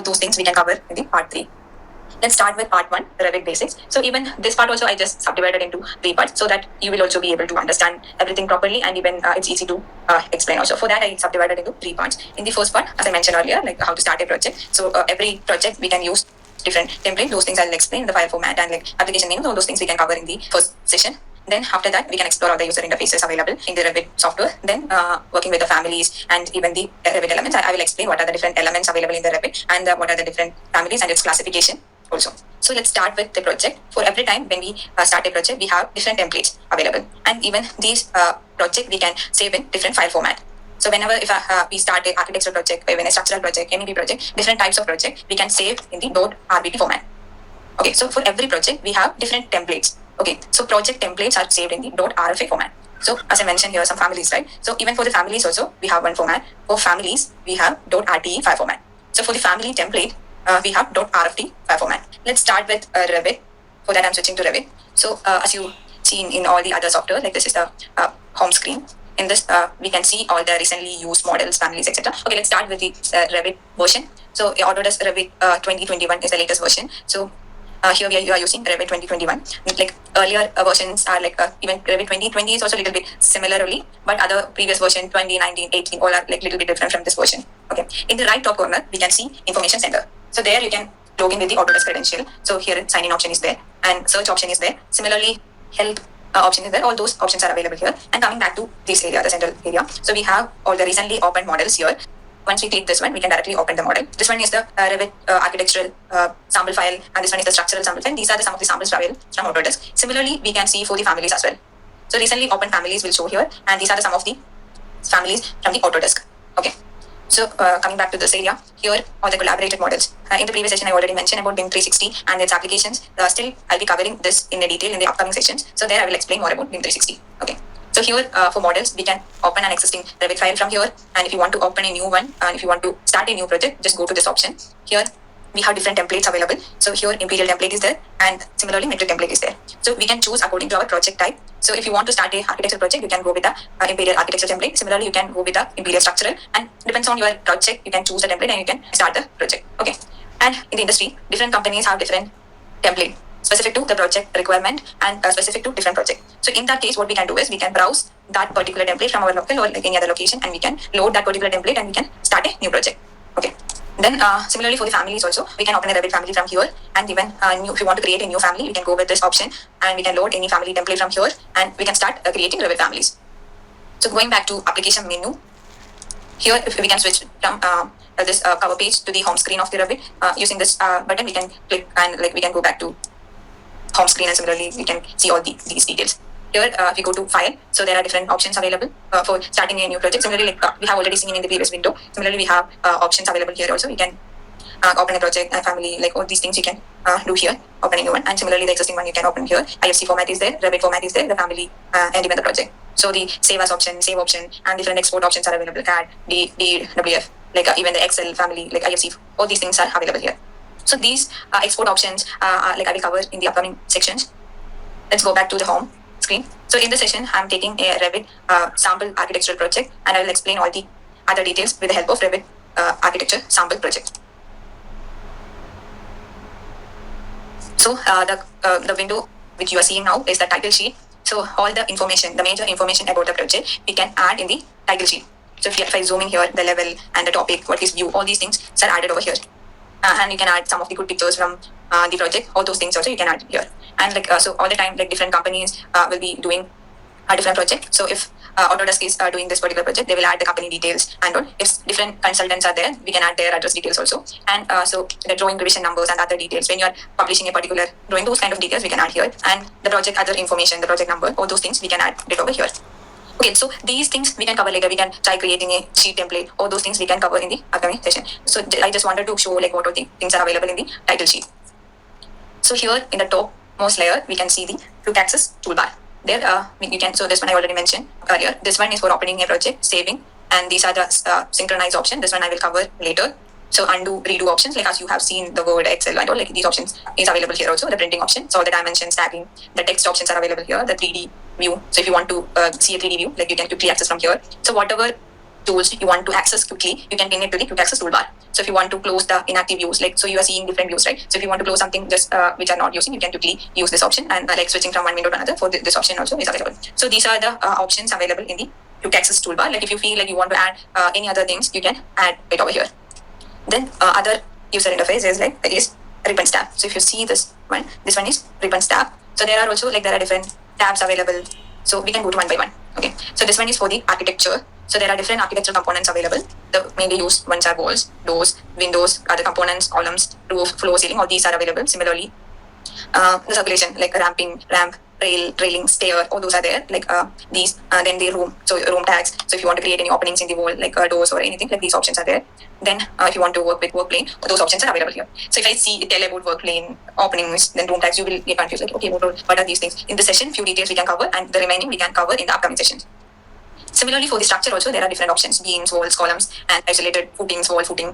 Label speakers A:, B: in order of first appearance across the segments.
A: those things we can cover in the part 3. Let's start with part 1, Revit basics. So even this part also I just subdivided into 3 parts so that you will also be able to understand everything properly, and even it's easy to explain also. For that I subdivided into 3 parts. In the first part, as I mentioned earlier, like how to start a project. So every project we can use different template. Those things I'll explain, the file format and like application names, all those things we can cover in the first session. Then after that, we can explore all the user interfaces available in the Revit software. Then working with the families and even the Revit elements. I will explain what are the different elements available in the Revit and what are the different families and its classification also. So let's start with the project. For every time when we start a project, we have different templates available. And even these project we can save in different file format. So whenever if we start a architectural project, even a structural project, MEP project, different types of project, we can save in the .rvt format. Okay, so for every project, we have different templates. Okay, so project templates are saved in the .rfa format. So as I mentioned here, some families, right? So even for the families also, we have one format. For families, we have .rte file format. So for the family template, we have .rft file format. Let's start with Revit. For that, I'm switching to Revit. So as you seen in all the other software, like this is the home screen. In this, we can see all the recently used models, families, etc. Okay, let's start with the Revit version. So Autodesk Revit 2021 is the latest version. So here you are using Revit 2021. Like earlier versions are like even Revit 2020 is also a little bit similarly, but other previous version 2019, 18 all are like little bit different from this version. Okay. In the right top corner, we can see Information Center. So there you can log in with the Autodesk credential. So here sign in option is there and search option is there. Similarly, help option is there. All those options are available here. And coming back to this area, the central area. So we have all the recently opened models here. Once we click this one, we can directly open the model. This one is the Revit architectural sample file, and this one is the structural sample file. These are some of the samples available from Autodesk. Similarly, we can see for the families as well. So recently opened families will show here, and these are some of the families from the Autodesk. Okay. So coming back to this area, here all the collaborated models. In the previous session, I already mentioned about BIM 360 and its applications. Still, I'll be covering this in detail in the upcoming sessions. So there I will explain more about BIM 360. Okay. So here for models, we can open an existing Revit file from here. And if you want to open a new one, and if you want to start a new project, just go to this option. Here we have different templates available. So here Imperial template is there, and similarly metric template is there. So we can choose according to our project type. So if you want to start a architecture project, you can go with the Imperial architecture template. Similarly, you can go with the Imperial structural, and depends on your project, you can choose a template and you can start the project. Okay. And in the industry, different companies have different template specific to the project requirement and specific to different project. So in that case, what we can do is we can browse that particular template from our local or like any other location, and we can load that particular template and we can start a new project. Okay. Then similarly for the families also, we can open a Revit family from here, and even if you want to create a new family, we can go with this option and we can load any family template from here, and we can start creating Revit families. So going back to application menu, here if we can switch from this cover page to the home screen of the Revit using this button, we can click and like we can go back to home screen, and similarly we can see all these details. Here if we go to file, so there are different options available for starting a new project. Similarly, like we have already seen in the previous window. Similarly, we have options available here also. We can open a project, a family, like all these things you can do here, open a new one. And similarly, the existing one you can open here. IFC format is there, Revit format is there, the family and even the project. So the save as option, save option, and different export options are available. CAD, DWF, like even the Excel family, like IFC, all these things are available here. So these export options like I will cover in the upcoming sections. Let's go back to the home screen. So in this session, I'm taking a Revit sample architectural project, and I will explain all the other details with the help of Revit architecture sample project. So the window which you are seeing now is the title sheet. So all the information, the major information about the project, we can add in the title sheet. So if I zoom in here, the level and the topic, what is view, all these things are added over here. And you can add some of the good pictures from the project. All those things also you can add here. And like so all the time, like different companies will be doing a different project. So if Autodesk is doing this particular project, they will add the company details and all. If different consultants are there, we can add their address details also. And so the drawing revision numbers and other details, when you are publishing a particular drawing, those kind of details we can add here. And the project other information, the project number, all those things we can add it over here. Okay, so these things we can cover later. We can try creating a sheet template. All those things we can cover in the upcoming session. So I just wanted to show like what all the things are available in the title sheet. So here in the top most layer, we can see the quick access toolbar. There you can, so this one I already mentioned earlier. This one is for opening a project, saving, and these are the synchronize option. This one I will cover later. So undo, redo options, like as you have seen the Word, Excel, and all, like these options is available here also. The printing option, so the dimensions, tagging, the text options are available here. The 3D view, so if you want to see a 3D view, like you can quickly access from here. So whatever tools you want to access quickly, you can pin it to the quick access toolbar. So if you want to close the inactive views, like so you are seeing different views, right? So if you want to close something just which are not using, you can quickly use this option, and like switching from one window to another for this option also is available. So these are the options available in the quick access toolbar. Like if you feel like you want to add any other things, you can add it over here. Then other user interface is like ribbons tab. So if you see this one is ribbons tab. So there are also like there are different tabs available. So we can go to one by one. Okay. So this one is for the architecture. So there are different architectural components available. The mainly used ones are walls, doors, windows, other components, columns, roof, floor, ceiling. All these are available. Similarly, the circulation like a ramp, railing, stair, all those are there. Like these, then the room, so room tags. So if you want to create any openings in the wall, like doors or anything, like these options are there. Then if you want to work with work plane, those options are available here. So if I tell about work plane, openings, then room tags, you will get confused. Like okay, what are these things? In the session, few details we can cover, and the remaining we can cover in the upcoming sessions. Similarly, for the structure also, there are different options: beams, walls, columns, and isolated footings, wall footing.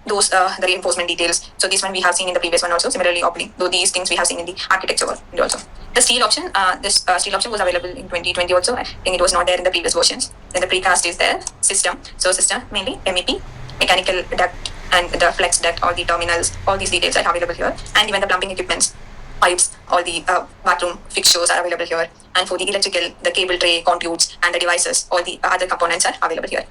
A: The reinforcement details. So this one we have seen in the previous one also. Similarly, opening. Though these things we have seen in the architecture also. The steel option, this steel option was available in 2020 also. I think it was not there in the previous versions. Then the precast is there. System. So system mainly MEP, mechanical duct, and the flex duct, all the terminals, all these details are available here. And even the plumbing equipments, pipes, all the bathroom fixtures are available here. And for the electrical, the cable tray, conduits, and the devices, all the other components are available here.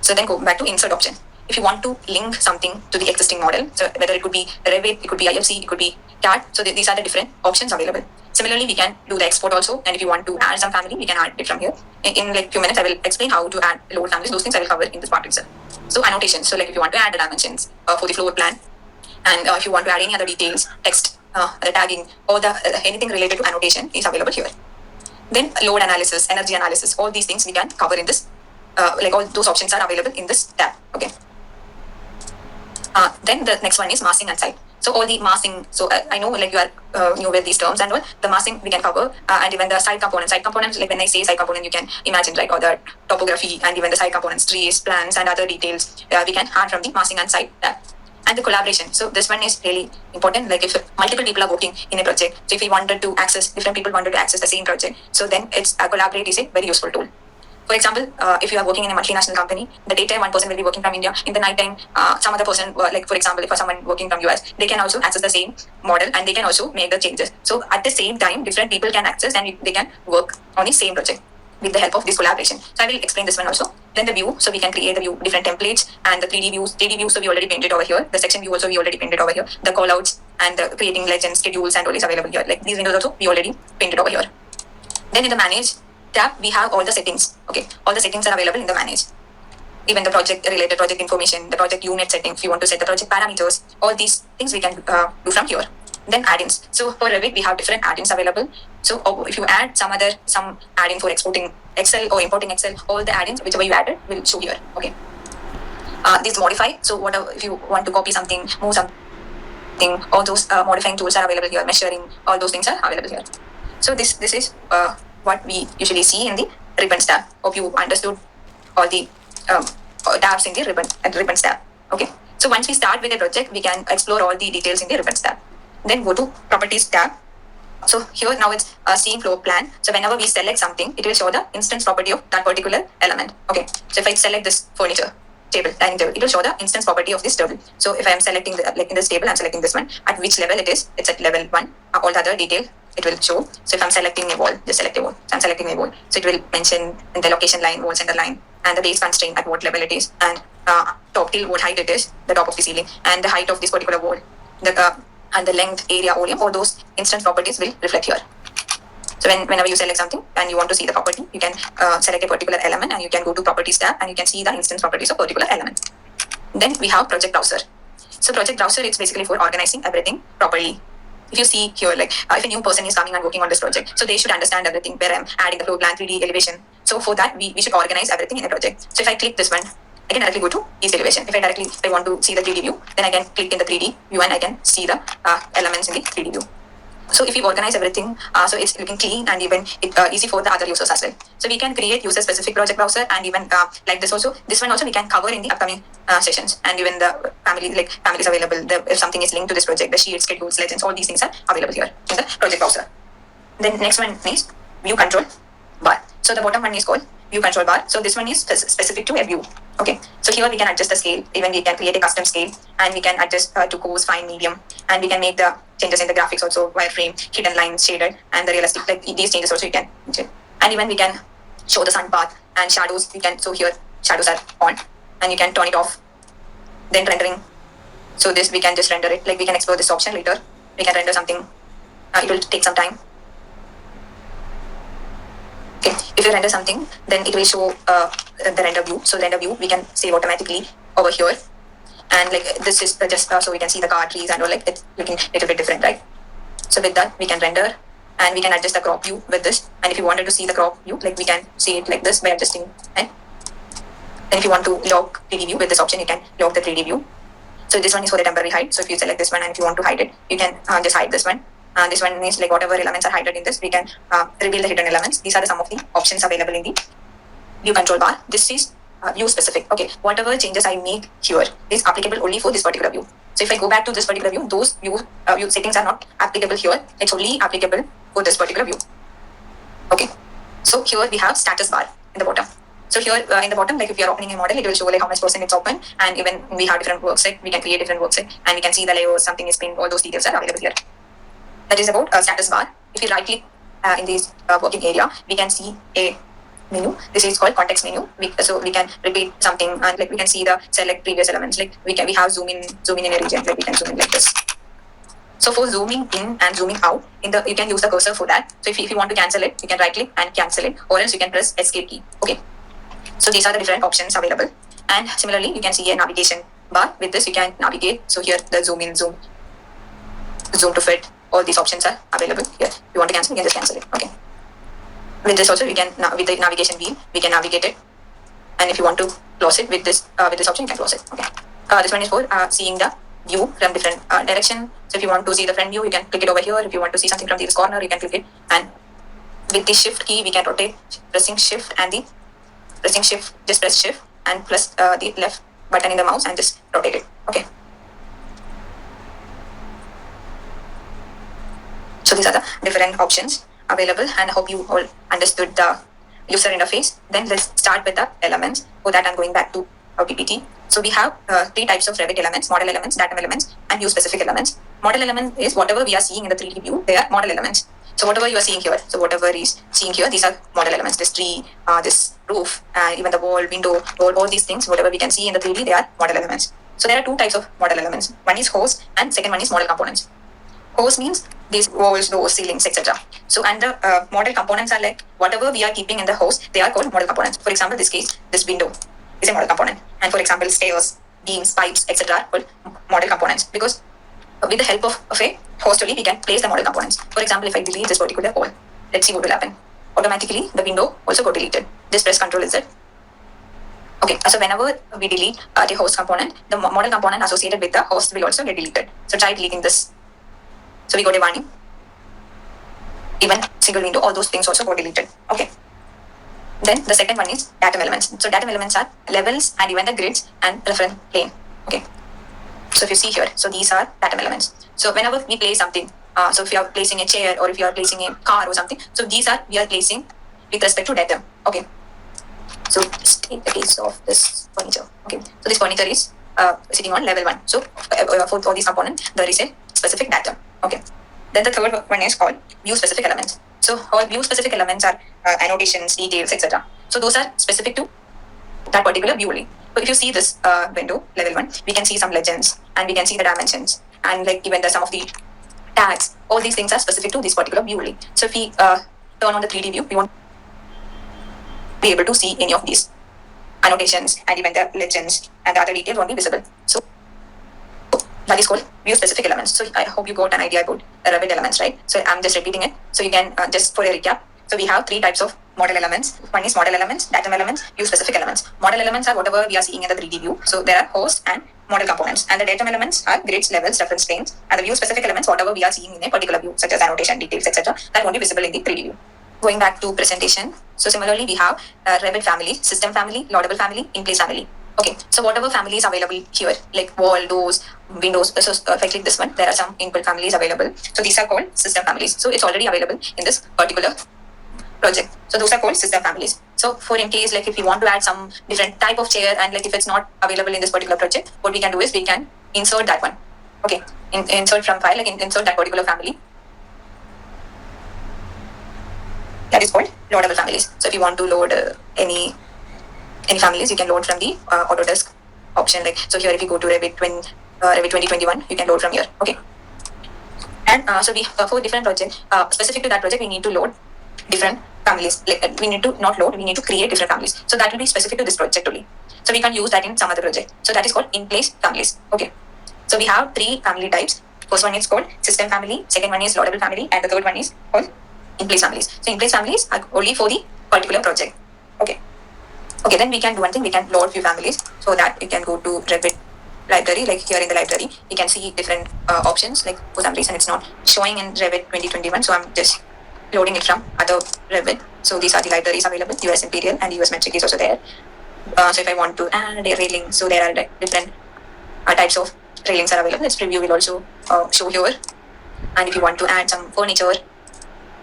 A: So then go back to insert option. If you want to link something to the existing model, so whether it could be Revit, it could be IFC, it could be CAD, so these are the different options available. Similarly, we can do the export also, and if you want to add some family, we can add it from here. In like few minutes, I will explain how to add load families. Those things I will cover in this part itself. So annotations. So like if you want to add the dimensions for the floor plan, and if you want to add any other details, text, the tagging, or the anything related to annotation is available here. Then load analysis, energy analysis, all these things we can cover in this. Like all those options are available in this tab. Okay. Then the next one is massing and site. So all the massing, so I know like you are new with these terms and all, the massing we can cover, and even the site components. Site components, like when I say site component, you can imagine like all the topography and even the site components, trees, plans, and other details we can add from the massing and site tab. And the collaboration. So this one is really important. Like if multiple people are working in a project, so if we wanted to access, different people wanted to access the same project, so then it's collaborate is a very useful tool. For example, if you are working in a multinational company, the daytime one person will be working from India. In the nighttime, some other person, like for example, if someone working from US, they can also access the same model and they can also make the changes. So at the same time, different people can access and they can work on the same project with the help of this collaboration. So I will explain this one also. Then the view, so we can create the view, different templates, and the 3D views, so we already painted over here. The section view also we already painted over here. The callouts and the creating legends, schedules, and all is available here. Like these windows also we already painted over here. Then in the manage tab, we have all the settings. Okay, all the settings are available in the manage. Even the project related project information, the project unit settings, if you want to set the project parameters, all these things we can do from here. Then add-ins. So for Revit, we have different add-ins available. So if you add some add-in for exporting Excel or importing Excel, all the add-ins, whichever you added, will show here. Okay. This modify. So whatever, if you want to copy something, move something, all those modifying tools are available here. Measuring, all those things are available here. So this is what we usually see in the ribbons tab. Hope you understood all the tabs in the ribbons tab. Okay. So once we start with a project, we can explore all the details in the ribbons tab. Then go to properties tab. So here now it's seeing floor plan. So whenever we select something, it will show the instance property of that particular element. Okay. So if I select this furniture table, dining table, it will show the instance property of this table. So if I am selecting like in this table, I'm selecting this one. At which level it is? It's at level 1. All the other detail it will show. So if I'm selecting a wall, just select a wall. So I'm selecting a wall. So it will mention in the location line, wall center line, and the base constraint at what level it is, and top till what height it is, the top of the ceiling, and the height of this particular wall, and the length, area, volume, all those instance properties will reflect here. So whenever you select something and you want to see the property, you can select a particular element and you can go to properties tab and you can see the instance properties of particular element. Then we have project browser. So project browser is basically for organizing everything properly. If you see here, like if a new person is coming and working on this project, so they should understand everything where I'm adding the floor plan, 3D elevation. So for that, we should organize everything in a project. So if I click this one, I can directly go to east elevation. If I want to see the 3D view, then I can click in the 3D view and I can see the elements in the 3D view. So if we organize everything, so it's looking clean and even easy for the other users as well. So we can create user-specific project browser and even like this also. This one also we can cover in the upcoming sessions, and even the families available. If something is linked to this project, the sheets, schedules, legends, all these things are available here in the project browser. Then next one is view control bar. So the bottom one is called view control bar. So this one is specific to a view. Okay. So here we can adjust the scale. Even we can create a custom scale, and we can adjust to coarse, fine, medium, and we can make the changes in the graphics also, wireframe, hidden lines, shaded, and the realistic. Like these changes also you can. And even we can show the sun path and shadows. We can, so here shadows are on, and you can turn it off. Then rendering. So this we can just render it. Like we can explore this option later. We can render something. It will take some time. Okay. If you render something, then it will show the render view. So render view we can save automatically over here. And like this is just so we can see the car, trees, and all, like it's looking a little bit different, right? So with that we can render, and we can adjust the crop view with this. And if you wanted to see the crop view, like we can see it like this by adjusting. And then if you want to lock 3D view with this option, you can lock the 3D view. So this one is for the temporary hide. So if you select this one, and if you want to hide it, you can just hide this one. This one is like whatever elements are hidden in this, we can reveal the hidden elements. These are some of the options available in the view control bar. This is view specific. Okay, whatever changes I make here is applicable only for this particular view. So if I go back to this particular view, those view settings are not applicable here. It's only applicable for this particular view. Okay, so here we have status bar in the bottom. So here in the bottom, like if you are opening a model, it will show like how much percent it's open, and even we have different work set, we can create different work set, and we can see the layers, something is pinned, all those details are available here. That is about status bar. If you right click in this working area, we can see a menu. This is called context menu. So we can repeat something, and like we can see the select previous elements. Like we have zoom in a region. Like we can zoom in like this. So for zooming in and zooming out, you can use the cursor for that. So if you want to cancel it, you can right click and cancel it, or else you can press escape key. Okay. So these are the different options available. And similarly, you can see a navigation bar. With this, you can navigate. So here the zoom in, zoom to fit. All these options are available here. If you want to cancel, you can just cancel it. Okay. With this also, we can with the navigation wheel, we can navigate it. And if you want to close it with this option, you can close it. Okay. This one is for seeing the view from different direction. So if you want to see the front view, you can click it over here. If you want to see something from this corner, you can click it. And with the shift key, we can rotate. Pressing shift just press shift and plus the left button in the mouse and just rotate it. Okay. So these are the different options available, and I hope you all understood the user interface. Then let's start with the elements. For that, I'm going back to our PPT. So we have 3 types of Revit elements: model elements, datum elements, and view specific elements. Model element is whatever we are seeing in the 3D view, they are model elements. So whatever you are seeing here, these are model elements. This tree, this roof, even the wall, window, all these things, whatever we can see in the 3D, they are model elements. So there are 2 types of model elements. One is host, and second one is model components. Host means these walls, doors, ceilings, etc. So and the model components are like whatever we are keeping in the host, they are called model components. For example, this case, this window is a model component, and for example, stairs, beams, pipes, etc. are called model components, because with the help of a host only we can place the model components. For example, if I delete this particular wall, let's see what will happen. Automatically, the window also got deleted. Just press Ctrl Z. Okay, so whenever we delete the host component, the model component associated with the host will also get deleted. So try deleting this. So we got a warning. Even single window, all those things also got deleted. Okay. Then the second one is datum elements. So datum elements are levels and even the grids and reference plane. Okay. So if you see here, so these are datum elements. So whenever we place something, so if you are placing a chair or if you are placing a car or something, so we are placing with respect to datum. Okay. So let's take the case of this furniture. Okay. So this furniture is sitting on level 1. So for all these components, there is a specific datum. Okay. Then the third one is called view specific elements. So all view specific elements are annotations, details, etc. So those are specific to that particular view only. So if you see this window, level 1, we can see some legends and we can see the dimensions and like even some of the tags. All these things are specific to this particular view only. So if we turn on the 3D view, we won't be able to see any of these annotations and even the legends and the other details won't be visible. So that is called view specific elements. So I hope you got an idea about the Revit elements, right? So I'm just repeating it. So you can just for a recap. So we have 3 types of model elements. One is model elements, datum elements, view specific elements. Model elements are whatever we are seeing in the 3D view. So there are host and model components. And the datum elements are grids, levels, reference planes. And the view specific elements, whatever we are seeing in a particular view, such as annotation, details, etc. That won't be visible in the 3D view. Going back to presentation. So similarly, we have Revit family, system family, laudable family, in place family. Okay, so whatever family is available here, like wall, doors, windows, so if I click this one, there are some input families available. So these are called system families. So it's already available in this particular project. So those are called system families. So for in case like if you want to add some different type of chair and like if it's not available in this particular project, what we can do is we can insert that one. Okay, insert from file, like insert that particular family. That is called loadable families. So if you want to load any families, you can load from the Autodesk option. Like so here, if you go to Revit 2021, you can load from here. Okay, and so we for different project specific to that project, we need to load different families. Like we need to not load, we need to create different families. So that will be specific to this project only. So we can use that in some other project. So that is called in place families. Okay. So we have 3 family types. First one is called system family. Second one is loadable family, and the third one is called in place families. So in place families are only for the particular project. Okay. Okay. Then we can do one thing. We can load few families. So that you can go to Revit library. Like here in the library, you can see different options like for some reason it's not showing in Revit 2021. So I'm just loading it from other Revit. So these are the libraries available. US Imperial and US Metric is also there. So if I want to add a railing, so there are different types of railings are available. This preview will also show here. And if you want to add some furniture,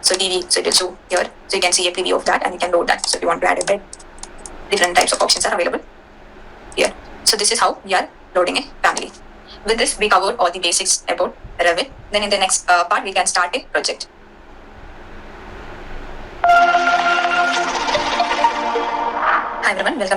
A: so TV, so it will show here. So you can see a preview of that and you can load that. So if you want to add a bed, different types of options are available here. So this is how we are loading a family. With this, we covered all the basics about Revit. Then in the next part, we can start a project. Hi everyone, welcome